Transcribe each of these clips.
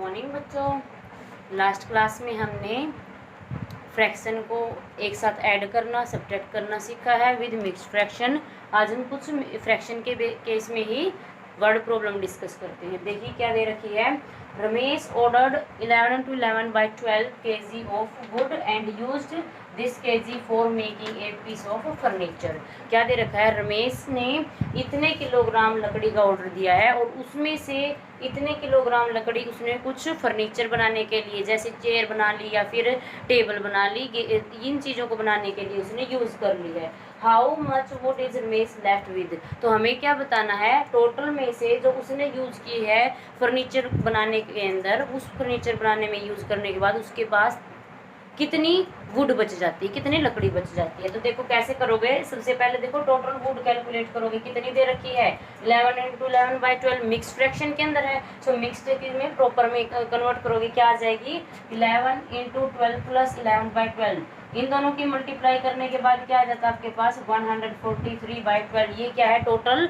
Morning बच्चों। Last class में हमने फ्रैक्शन को एक साथ ऐड करना, सब्ट्रैक्ट करना सीखा है विद मिक्स्ड फ्रैक्शन। आज हम कुछ फ्रैक्शन के केस में ही वर्ड प्रॉब्लम डिस्कस करते हैं। देखिए क्या दे रखी है। Ramesh ordered 11 to 11/12 kg of wood and used this kg for making a piece of furniture. क्या दे रखा है, रमेश ने इतने किलोग्राम लकड़ी का ऑर्डर दिया है और उसमें से इतने किलोग्राम लकड़ी उसने कुछ फर्नीचर बनाने के लिए, जैसे चेयर बना ली या फिर टेबल बना ली, इन चीज़ों को बनाने के लिए उसने यूज़ कर ली है। How much would is Ramesh left with. तो हमें क्या बताना है, टोटल में से जो उसने यूज़ की है फर्नीचर बनाने के अंदर, उस फर्नीचर बनाने में यूज़ करने के बाद उसके पास कितनी वुड बच जाती है, कितनी लकड़ी बच जाती है। तो देखो कैसे करोगे। सबसे पहले देखो टोटल वुड कैलकुलेट करोगे, कितनी दे रखी है 11 × 11/12 मिक्स फ्रैक्शन के अंदर है। सो मिक्स में प्रॉपर में कन्वर्ट करोगे, क्या आ जाएगी 11 × 12 + 11/12। इन दोनों की मल्टीप्लाई करने के बाद क्या आ जाता है आपके पास 143/12। ये क्या है, टोटल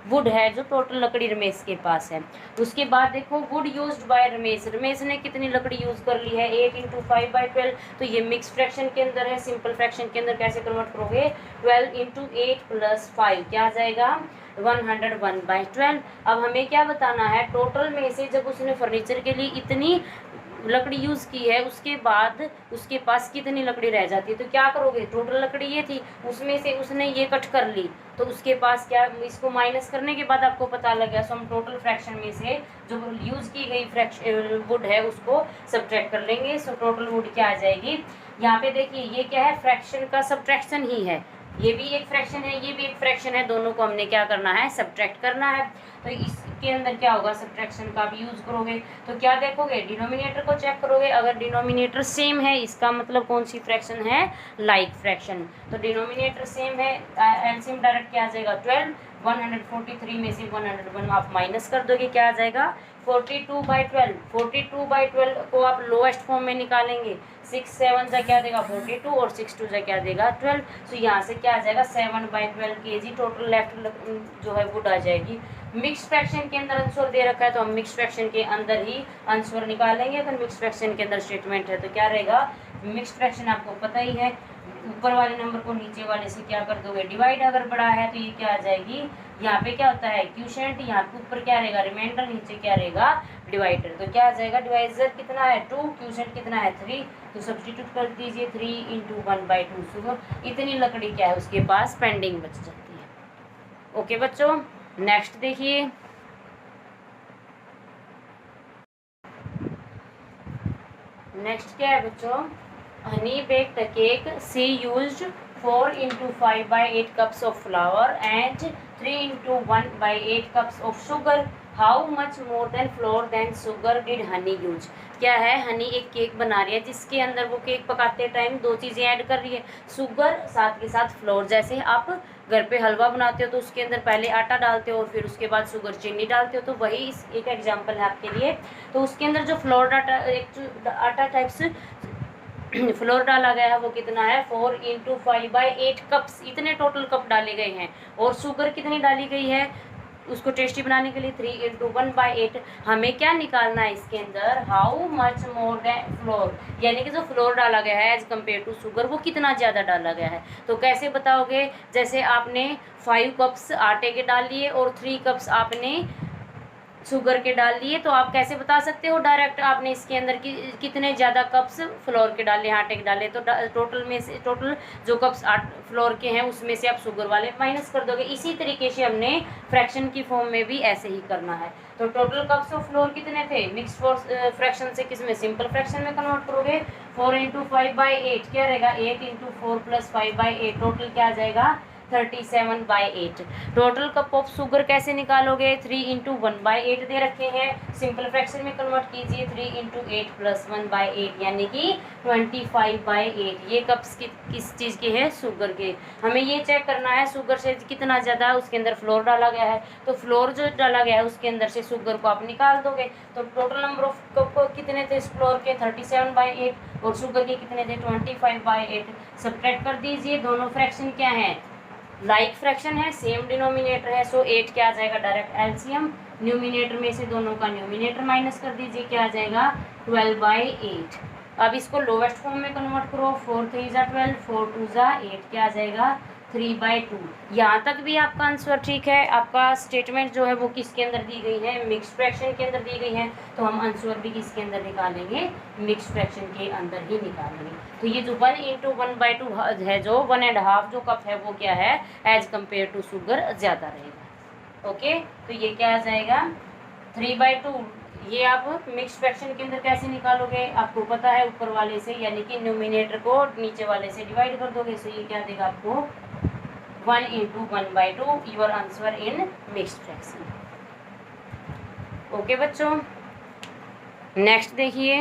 वुड है जो टोटल लकड़ी रमेश के पास है। उसके बाद देखो would used by Ramesh, Ramesh ने कितनी लकड़ी यूज कर ली है 8 × 5/12। तो ये मिक्स फ्रैक्शन के अंदर है। सिंपल फ्रैक्शन के अंदर कैसे कन्वर्ट करोगे 12 × 8 + 5 क्या आ जाएगा 101/12। अब हमें क्या बताना है, टोटल में से जब उसने फर्नीचर के लिए इतनी लकड़ी यूज़ की है उसके बाद उसके पास कितनी लकड़ी रह जाती है। तो क्या करोगे, टोटल लकड़ी ये थी, उसमें से उसने ये कट कर ली, तो उसके पास क्या, इसको माइनस करने के बाद आपको पता लग गया। सो हम टोटल फ्रैक्शन में से जो यूज़ की गई वुड है उसको सब्ट्रैक्ट कर लेंगे। सो टोटल वुड क्या आ जाएगी। यहाँ पे देखिए ये क्या है, फ्रैक्शन का सब्ट्रैक्शन ही है। ये भी एक फ्रैक्शन है, ये भी एक फ्रैक्शन है, दोनों को हमने क्या करना है, सब्ट्रैक्ट करना है। तो इसके अंदर क्या होगा, सब्ट्रैक्शन का भी यूज करोगे तो क्या देखोगे, डिनोमिनेटर को चेक करोगे। अगर डिनोमिनेटर सेम है इसका मतलब कौन सी फ्रैक्शन है, लाइक फ्रैक्शन। तो डिनोमिनेटर सेम है, एलसीएम डायरेक्ट क्या आ जाएगा 12। 143 में से 101 आप माइनस कर दोगे, क्या आ जाएगा 42/12। 42/12 को आप लोएस्ट फॉर्म में निकालेंगे, 6 7 जा क्या देगा 42 और 6 2 जा क्या देगा 12। सो यहाँ से क्या आ जाएगा 7/12 kg टोटल लेफ्ट जो है वुड आ जाएगी। मिक्स फ्रैक्शन के अंदर आंसर दे रखा है तो हम मिक्स फ्रैक्शन के अंदर ही आंसर निकालेंगे। अगर मिक्स फ्रैक्शन के अंदर स्टेटमेंट है तो क्या रहेगा, मिक्स फ्रैक्शन आपको पता ही है, ऊपर वाले नंबर को नीचे वाले से क्या कर दोगे डिवाइड। अगर बड़ा है तो ये क्या आ जाएगी, यहाँ पे क्या होता है क्यूशेंट, यहाँ पे ऊपर क्या रहेगा रिमाइंडर, नीचे क्या रहेगा डिवाइडर। तो क्या आ जाएगा, डिवाइजर कितना है 2, क्यूशेंट कितना है 3, तो सब्स्टिट्यूट कर दीजिए 3 × 1/2। सो इतनी लकड़ी क्या है उसके पास पेंडिंग बच जाती है। ओके बच्चों, नेक्स्ट देखिए। नेक्स्ट क्या है बच्चों, Honey baked a cake. She used 4 × 5/8 cups of flour and 3 × 1/8 cups of sugar. How much more than flour than sugar did honey use? क्या है, हनी एक केक बना रही है जिसके अंदर वो केक पकाते टाइम दो चीज़ें ऐड कर रही है, शुगर साथ के साथ फ्लोर। जैसे आप घर पे हलवा बनाते हो तो उसके अंदर पहले आटा डालते हो और फिर उसके बाद शुगर चीनी डालते हो, तो वही एक एग्जाम्पल है आपके लिए। तो उसके अंदर जो फ्लोर डाटा एक आटा टाइप्स फ्लोर डाला गया है वो कितना है 4 × 5/8 कप्स, इतने टोटल कप डाले गए हैं। और शुगर कितनी डाली गई है उसको टेस्टी बनाने के लिए 3 × 1/8। हमें क्या निकालना है इसके अंदर, how much more than floor, यानी कि जो फ्लोर डाला गया है एज कम्पेयर टू शुगर वो कितना ज़्यादा डाला गया है। तो कैसे बताओगे, जैसे आपने 5 कप्स आटे के डाल लिए और 3 कप्स आपने शुगर के डाल दिए, तो आप कैसे बता सकते हो, डायरेक्ट आपने इसके अंदर कितने ज़्यादा कप्स फ्लोर के डाले आटे के डाले, तो टोटल में से टोटल जो कप्स फ्लोर के हैं उसमें से आप शुगर वाले माइनस कर दोगे। इसी तरीके से हमने फ्रैक्शन की फॉर्म में भी ऐसे ही करना है। तो टोटल कप्स ऑफ फ्लोर कितने थे, मिक्स फ्रैक्शन से किस में, सिंपल फ्रैक्शन में कन्वर्ट करोगे। 4 × 5/8 क्या रहेगा 8 × 4 + 5/8, टोटल क्या आ जाएगा 37/8। टोटल कप ऑफ शुगर कैसे निकालोगे, 3 × 1/8 दे रखे हैं, सिंपल फ्रैक्शन में कन्वर्ट कीजिए 3 × 8 + 1/8 यानी कि 25/8। ये कप्स किस चीज़ के हैं, शुगर के। हमें ये चेक करना है शुगर से कितना ज़्यादा उसके अंदर फ्लोर डाला गया है, तो फ्लोर जो डाला गया है उसके अंदर से शुगर को आप निकाल दोगे। तो टोटल नंबर ऑफ कप कितने थे फ्लोर के 37/8 और शुगर के कितने थे 25/8। सब्ट्रैक्ट कर दीजिए, दोनों फ्रैक्शन क्या है, लाइक फ्रैक्शन है, सेम डिनोमिनेटर है। सो 8 क्या आ जाएगा डायरेक्ट एलसीएम न्यूमिनेटर में से दोनों का न्यूमिनेटर माइनस कर दीजिए, क्या आ जाएगा 12/8। अब इसको लोवेस्ट फॉर्म में कन्वर्ट करो, 4 3 ज़ा 12, 4 2 ज़ा 8, क्या आ जाएगा 3/2। यहाँ तक भी आपका आंसर ठीक है। आपका स्टेटमेंट जो है वो किसके अंदर दी गई है, मिक्स्ड फ्रैक्शन के अंदर दी गई है, तो हम आंसर भी किसके अंदर निकालेंगे, मिक्स्ड फ्रैक्शन के अंदर ही निकालेंगे। तो ये जो 1 × 1/2 है, जो 1.5 जो कप है वो क्या है, एज कम्पेयर टू शुगर ज़्यादा रहेगा। ओके, तो ये क्या आ जाएगा 3/2। ये आप मिक्स फ्रैक्शन के अंदर कैसे निकालोगे, आपको पता है, ऊपर वाले से यानी कि न्यूमिनेटर को नीचे वाले से डिवाइड कर दोगे। सो ये क्या देगा आपको 1 × 1/2, your answer in mixed fraction. Okay बच्चों, नेक्स्ट देखिए,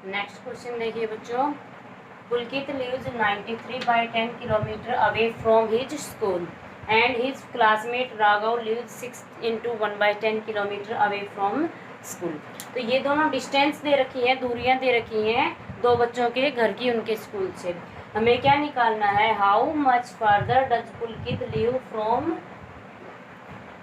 नेक्स्ट क्वेश्चन देखिए बच्चों। पुलकित lives 93/10 kilometre away from his school and his classmate Raghav lives 6 × 1/10 kilometre away from school. तो ये दोनों डिस्टेंस दे रखी है, दूरियां दे रखी हैं दो बच्चों के घर की उनके स्कूल से। हमें क्या निकालना है, how much farther does Pulkit live from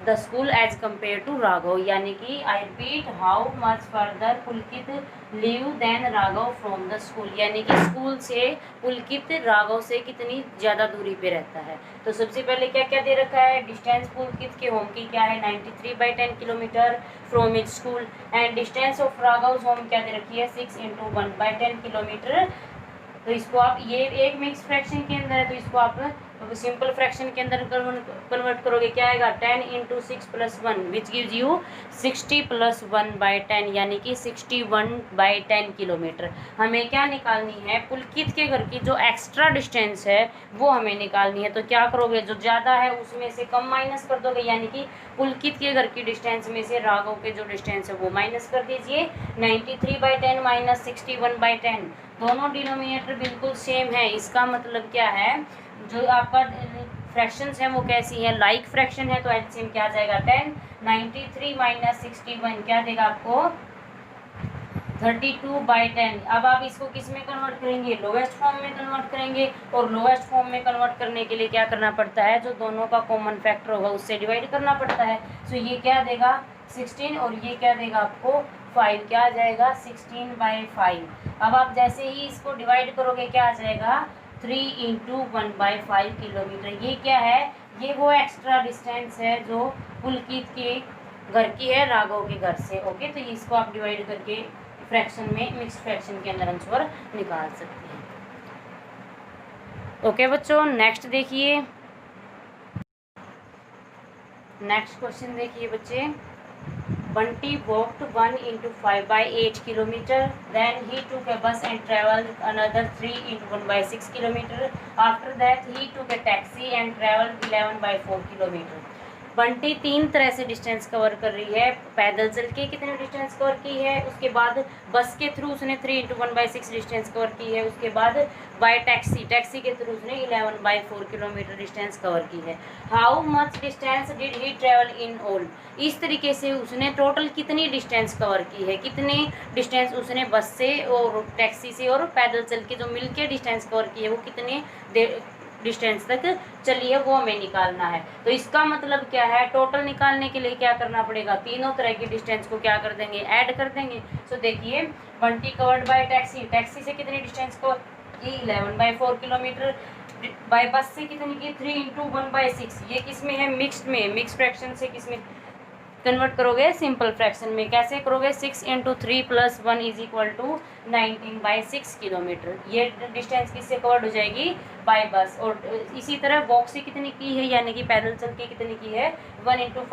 the school as compare to Raghav, यानी कि I repeat, how much further Pulkit live than Raghav from the school, यानी कि स्कूल से पुलकित राघव से कितनी ज़्यादा दूरी पे रहता है। तो सबसे पहले क्या क्या दे रखा है, डिस्टेंस पुलकित के होम की क्या है 93/10 kilometre from is school, and distance of Raghav home क्या दे रखी है 6 × 1/10 किलोमीटर। तो इसको आप, ये एक मिक्स फ्रैक्शन के अंदर है, तो इसको आप सिंपल फ्रैक्शन के अंदर कन्वर्ट करोगे, क्या आएगा 10 × 6 + 1 विच गिव्स यू 60 + 1/10, यानी कि 61/10 किलोमीटर। हमें क्या निकालनी है, पुलकित के घर की जो एक्स्ट्रा डिस्टेंस है वो हमें निकालनी है। तो क्या करोगे, जो ज़्यादा है उसमें से कम माइनस कर दोगे, यानी कि पुलकित के घर की डिस्टेंस में से राघव के जो डिस्टेंस है वो माइनस कर दीजिए। 93/10 - 61/10, दोनों डिनोमिनेटर बिल्कुल सेम है। इसका मतलब क्या है, जो आपका फ्रैक्शंस हैं वो कैसी हैं, लाइक फ्रैक्शन है, तो एलसीएम क्या आ जाएगा 10। 93 - 61 क्या देगा आपको 32/10। अब आप इसको किस में कन्वर्ट करेंगे, लोवेस्ट फॉर्म में कन्वर्ट करेंगे, और लोवेस्ट फॉर्म में कन्वर्ट करने के लिए क्या करना पड़ता है, जो दोनों का कॉमन फैक्टर होगा उससे डिवाइड करना पड़ता है। सो ये क्या देगा 16, और ये क्या देगा आपको 5, क्या आ जाएगा 16/5। अब आप जैसे ही इसको डिवाइड करोगे क्या आ जाएगा 3 × 1/5 किलोमीटर। ये क्या है, ये वो एक्स्ट्रा डिस्टेंस है जो पुलकित के घर की है राघव के घर से। ओके, तो इसको आप डिवाइड करके फ्रैक्शन में, मिक्स फ्रैक्शन के अंदर आंसर निकाल सकते हैं। ओके बच्चों, नेक्स्ट देखिए, नेक्स्ट क्वेश्चन देखिए बच्चे। Bunty walked 1 × 5/8 kilometer. Then he took a bus and traveled another 3 × 1/6 kilometer. After that he took a taxi and traveled 11/4 kilometer. Bunty 3 तरह से डिस्टेंस कवर कर रही है। पैदल चल के कितने डिस्टेंस कवर की है, उसके बाद बस के थ्रू उसने 3 × 1/6 डिस्टेंस कवर की है, उसके बाद बाय टैक्सी के थ्रू उसने 11/4 किलोमीटर डिस्टेंस कवर की है। How much distance did he travel in all, इस तरीके से उसने टोटल कितनी डिस्टेंस कवर की है, कितने डिस्टेंस उसने बस से और टैक्सी से और पैदल चल के जो मिलके डिस्टेंस कवर की है वो कितने डिस्टेंस तक चली है, वो हमें निकालना है। तो इसका मतलब क्या है, टोटल निकालने के लिए क्या करना पड़ेगा, तीनों तरह की डिस्टेंस को क्या कर देंगे, ऐड कर देंगे। सो देखिए Bunty covered by taxi, taxi से कितनी डिस्टेंस को 11/4 किलोमीटर, बाय बस से कितनी की 3 × 1/6। ये किस में है, मिक्स्ड में, मिक्स फ्रैक्शन से किस में कन्वर्ट करोगे, सिंपल फ्रैक्शन में। कैसे करोगे, 6 × 3 + 1 = 19/6 किलोमीटर। ये डिस्टेंस किससे कवर्ड हो जाएगी, बाय बस। और इसी तरह वॉक से कितनी की है, यानी कि पैदल चल के कितनी की है 1 ×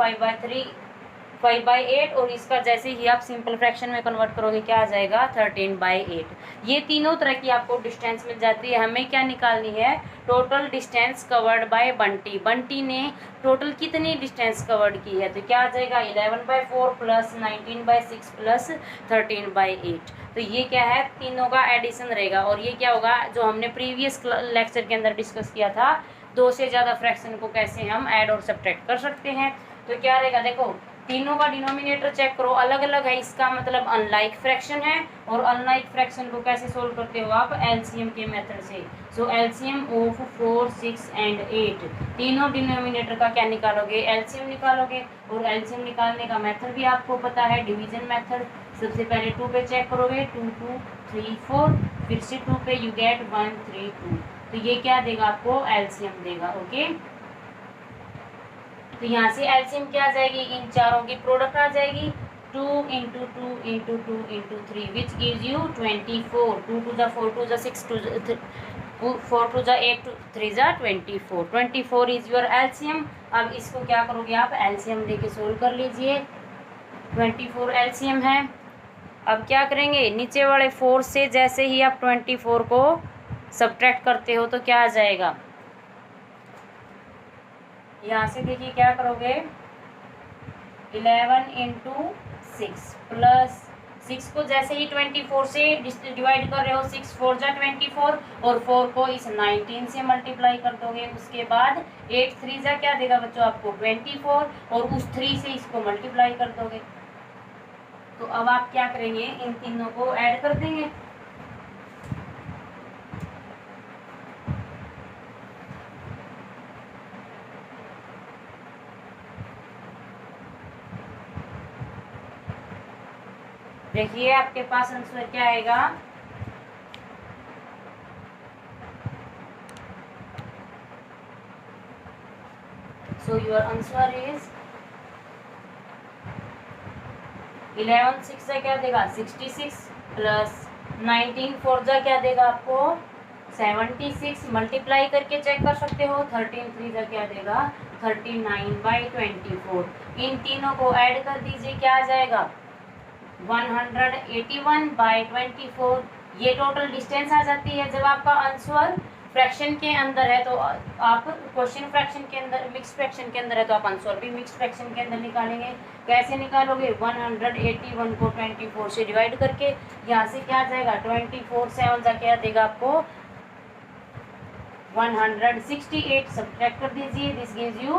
5/8, और इसका जैसे ही आप सिंपल फ्रैक्शन में कन्वर्ट करोगे क्या आ जाएगा 13/8। ये तीनों तरह की आपको डिस्टेंस मिल जाती है। हमें क्या निकालनी है, total distance covered by Bunty. Bunty ने टोटल कितनी डिस्टेंस कवर्ड की है, तो क्या आ जाएगा 11/4 + 19/6 + 13/8। तो ये क्या है, तीनों का एडिशन रहेगा। और ये क्या होगा, जो हमने प्रीवियस लेक्चर के अंदर डिस्कस किया था, 2 से ज़्यादा फ्रैक्शन को कैसे हम ऐड और सब्ट्रैक्ट कर सकते हैं। तो क्या रहेगा, देखो तीनों का डिनोमिनेटर चेक करो, अलग अलग है, इसका मतलब अनलाइक फ्रैक्शन है। और अनलाइक फ्रैक्शन को कैसे सोल्व करते हो आप? एलसीएम के मेथड से। सो एलसीएम ऑफ 4, 6 एंड 8, तीनों डिनोमिनेटर का क्या निकालोगे? एलसीएम निकालोगे। और एलसीएम निकालने का मेथड भी आपको पता है, डिवीजन मेथड। सबसे पहले 2 पे चेक करोगे, 2 2 3 4, फिर से 2 पे यू गेट 1 3 2, तो ये क्या देगा आपको? एलसीएम देगा। ओके, तो यहाँ से एलसीएम क्या आ जाएगी? इन चारों की प्रोडक्ट आ जाएगी, 2 into 2 into 2 into 3 which gives you 24। 2 two ज़ा 4 टू ज़ा 6 टू 4 टू ज़ा 8 3 ज़ा 24। 24 इज योर एलसीएम। अब इसको क्या करोगे आप? एलसीएम लेके सोल्व कर लीजिए। 24 एलसीएम है। अब क्या करेंगे? नीचे वाले 4 से जैसे ही आप 24 को सब्ट्रैक्ट करते हो तो क्या आ जाएगा? यहाँ से देखिए क्या करोगे, 11 इंटू 6 प्लस 6 को जैसे ही 24 से डिवाइड कर रहे हो, 6 4 जा 24, और 4 को इस 19 से मल्टीप्लाई कर दोगे। उसके बाद 8 3 जा क्या देगा बच्चों आपको? 24, और उस 3 से इसको मल्टीप्लाई कर दोगे। तो अब आप क्या करेंगे? इन तीनों को ऐड कर देंगे। देखिए आपके पास आंसर क्या आएगा? सो योर आंसर इज 11 6 जा क्या देगा? 66 प्लस 19 4 जा क्या देगा आपको? 76। मल्टीप्लाई करके चेक कर सकते हो। 13 3 जा क्या देगा? 39/24। इन तीनों को ऐड कर दीजिए, क्या आ जाएगा? 181/24। ये टोटल डिस्टेंस आ जाती है। जब आपका आंसर फ्रैक्शन के अंदर है तो आप क्वेश्चन फ्रैक्शन के अंदर, मिक्स फ्रैक्शन के अंदर है तो आप आंसर भी मिक्स फ्रैक्शन के अंदर निकालेंगे। कैसे निकालोगे? 181 को 24 से डिवाइड करके। यहाँ से क्या आ जाएगा? 24 7 जा क्या देगा आपको? 168। सब्ट्रैक्ट कर दीजिए, दिस गिव्स यू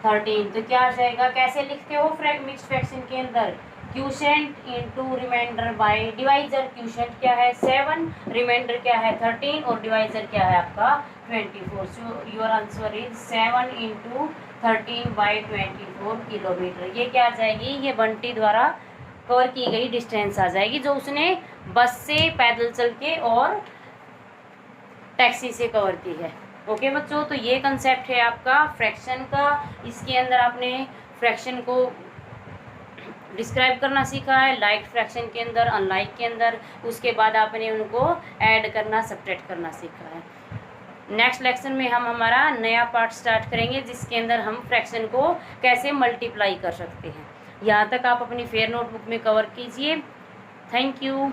13। तो क्या आ जाएगा? कैसे लिखते हो मिक्स फ्रैक्शन के अंदर? Quotient into reminder bye divisor. Quotient क्या है? 7, रिमाइंडर क्या है? 13, और डिवाइजर क्या है आपका? 24। So your answer is 7 into 13/24 kilometre. ये क्या आ जाएगी? ये बंटी द्वारा कवर की गई डिस्टेंस आ जाएगी, जो उसने बस से, पैदल चल के और टैक्सी से कवर की है। ओके बच्चों, तो ये कंसेप्ट है आपका फ्रैक्शन का। इसके अंदर आपने फ्रैक्शन को डिस्क्राइब करना सीखा है, लाइक फ्रैक्शन के अंदर, अनलाइक के अंदर। उसके बाद आपने उनको ऐड करना, सब्ट्रैक्ट करना सीखा है। नेक्स्ट लेक्चर में हम हमारा नया पार्ट स्टार्ट करेंगे, जिसके अंदर हम फ्रैक्शन को कैसे मल्टीप्लाई कर सकते हैं। यहाँ तक आप अपनी फेयर नोटबुक में कवर कीजिए। Thank you.